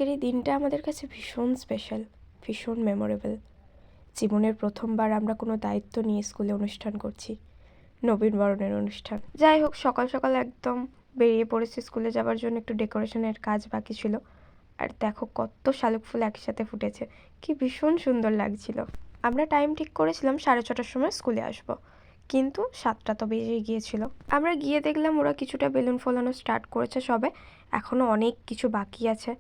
আজকের এই দিনটা আমাদের কাছে ভীষণ স্পেশাল, ভীষণ মেমোরেবল। জীবনের প্রথমবার আমরা কোনো দায়িত্ব নিয়ে স্কুলে অনুষ্ঠান করছি, নবীনবরণের অনুষ্ঠান। যাই হোক, সকাল সকাল একদম বেরিয়ে পড়েছি স্কুলে যাওয়ার জন্য। একটু ডেকোরেশনের কাজ বাকি ছিল। আর দেখো কত শালুক ফুল একসাথে ফুটেছে, কি ভীষণ সুন্দর লাগছিল। আমরা টাইম ঠিক করেছিলাম 6:30টার সময় স্কুলে আসব, কিন্তু 7টা তো বেজেই গিয়েছিল। আমরা গিয়ে দেখলাম ওরা কিছুটা বেলুন ফোলানো স্টার্ট করেছে সবে, এখনও অনেক কিছু বাকি আছে।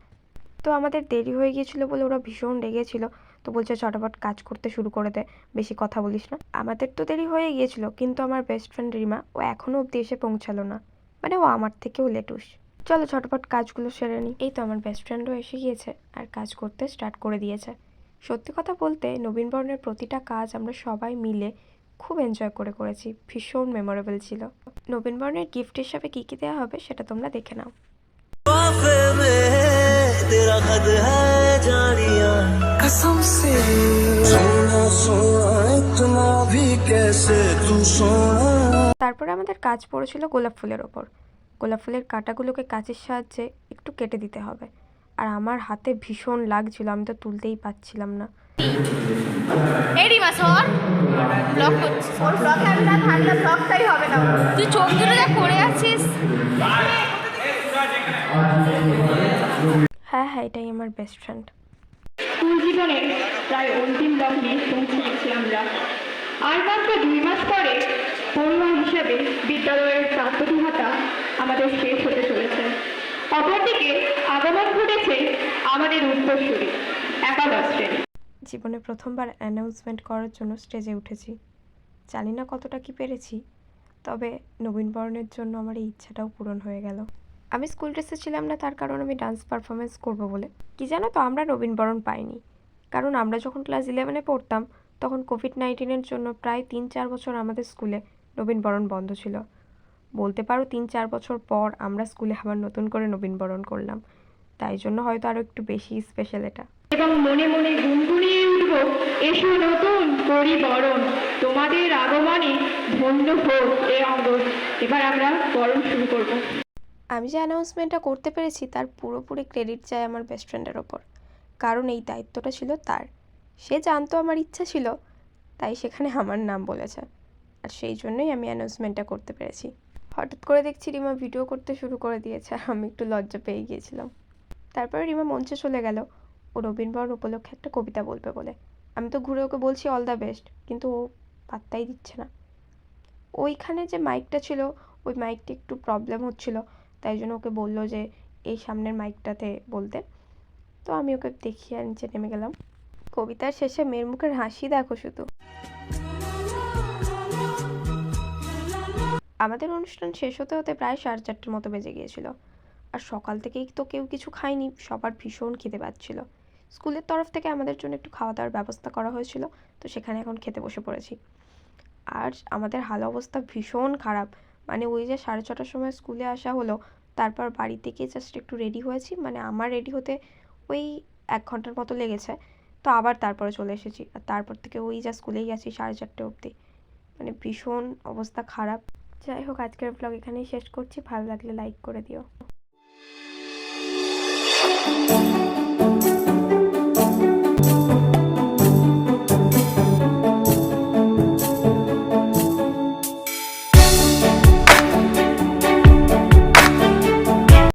তো আমাদের দেরি হয়ে গিয়েছিল বলে ওরা ভীষণ রেগেছিল। তো বলছে চটাপট কাজ করতে শুরু করে দে, বেশি কথা বলিস না। আমাদের তো দেরি হয়ে গিয়েছিল, কিন্তু আমার বেস্ট ফ্রেন্ড রিমা ও এখনও অবধি এসে পৌঁছালো না। মানে ও আমার থেকেও লেটুস। চলো ঝটপট কাজগুলো সেরে নিই। এই তো আমার বেস্ট ফ্রেন্ডও এসে গিয়েছে আর কাজ করতে স্টার্ট করে দিয়েছে। সত্যি কথা বলতে নবীনবরণের প্রতিটা কাজ আমরা সবাই মিলে খুব এনজয় করে করেছি, ভীষণ মেমোরেবল ছিল। নবীনবরণের গিফট হিসাবে কী কী দেওয়া হবে সেটা তোমরা দেখে নাও। तेरा हद है जानिया कसम से सोना सोना इतना भी कैसे तू सोना। তারপরে আমাদের কাজ পড়েছিল গোলাপ ফুলের ওপর। গোলাপ ফুলের কাঁটাগুলোকে কাঁচির সাহায্যে একটু কেটে দিতে হবে। আর আমার হাতে ভীষণ লাগছিল, আমি তো তুলতেই পারছিলাম না। এডি মাসর ব্লক করছিস, ওর ব্লকে আমি না থাকলে ব্লকটাই হবে না। তুই চোখ দুটো যা করে আছিস। হ্যাঁ হ্যাঁ, এটাই আমার বেস্ট ফ্রেন্ড। স্কুল জীবনের প্রায় অন্তিম লগ্নে পৌঁছে গেছি আমরা। আর মাত্র 2 মাস পরে পড়ুয়া হিসেবে বিদ্যালয়ের প্রাপ্তি ভাতা আমাদের শেষ হতে চলেছে। অপরদিকে আগমন ঘটেছে আমাদের উত্তরসূরি একাদশ শ্রেণী। জীবনে প্রথমবার অ্যানাউন্সমেন্ট করার জন্য স্টেজে উঠেছি। জানি না কতটা কি পেরেছি, তবে নবীনবরণের জন্য আমার এই ইচ্ছাটাও পূরণ হয়ে গেল। আমি স্কুল ড্রেসে ছিলাম না, তার কারণ আমি ডান্স পারফরমেন্স করব বলে। কি জানো তো, আমরা নবীনবরণ পাইনি, কারণ আমরা যখন ক্লাস 11-এ পড়তাম তখন কোভিড-19-এর জন্য প্রায় 3-4 বছর আমাদের স্কুলে নবীনবরণ বন্ধ ছিল। বলতে পারো 3-4 বছর পর আমরা স্কুলে আবার নতুন করে নবীনবরণ করলাম, তাই জন্য হয়তো আরও একটু বেশি স্পেশাল এটা। এবং মনে মনে গুনগুনিয়ে উঠব, এসো নতুন পরিবরণ, তোমাদের আগমনে ধন্য হোক এ অঙ্গন। এবার আমরা বরণ শুরু করব। আমি যে অ্যানাউন্সমেন্টটা করতে পেরেছি তার পুরোপুরি ক্রেডিট চাই আমার বেস্ট ফ্রেন্ডের ওপর, কারণ এই দায়িত্বটা ছিল তার। সে জানতো আমার ইচ্ছা ছিল, তাই সেখানে আমার নাম বলেছে, আর সেই জন্যই আমি অ্যানাউন্সমেন্টটা করতে পেরেছি। হঠাৎ করে দেখছি রিমা ভিডিও করতে শুরু করে দিয়েছে, আর আমি একটু লজ্জা পেয়ে গিয়েছিলাম। তারপরে রিমা মঞ্চে চলে গেল ও নবীনবরণ উপলক্ষে একটা কবিতা বলবে বলে। আমি তো ঘুরে ওকে বলছি অল দ্য বেস্ট, কিন্তু ও পাত্তাই দিচ্ছে না। ওইখানে যে মাইকটা ছিল ওই মাইকটা একটু প্রবলেম হচ্ছিল, তাই জন্য ওকে বললো যে এই সামনের মাইকটাতে বলতে। তো আমি ওকে দেখিয়ে নিচে নেমে গেলাম। কবিতার শেষে মেয়ের মুখের হাসি দেখো শুধু। আমাদের অনুষ্ঠান শেষ হতে হতে প্রায় 4:30 মতো বেজে গিয়েছিল। আর সকাল থেকেই তো কেউ কিছু খায়নি, সবার ভীষণ খিদে পাচ্ছিল। স্কুলের তরফ থেকে আমাদের জন্য একটু খাওয়া দাওয়ার ব্যবস্থা করা হয়েছিল, তো সেখানে এখন খেতে বসে পড়েছি। আর আমাদের হাল অবস্থা ভীষণ খারাপ। মানে ওই যে 6:30টার সময় স্কুলে আসা হলো, তারপর বাড়ি থেকে জাস্ট একটু রেডি হয়েছি, মানে আমার রেডি হতে ওই 1 ঘন্টার মতো লেগেছে। তো আবার তারপরে চলে এসেছি, আর তারপর থেকে ওই যা স্কুলেই আছি 4:30 অবধি। মানে ভীষণ অবস্থা খারাপ। যাই হোক, আজকের ব্লগ এখানেই শেষ করছি। ভালো লাগলে লাইক করে দিও।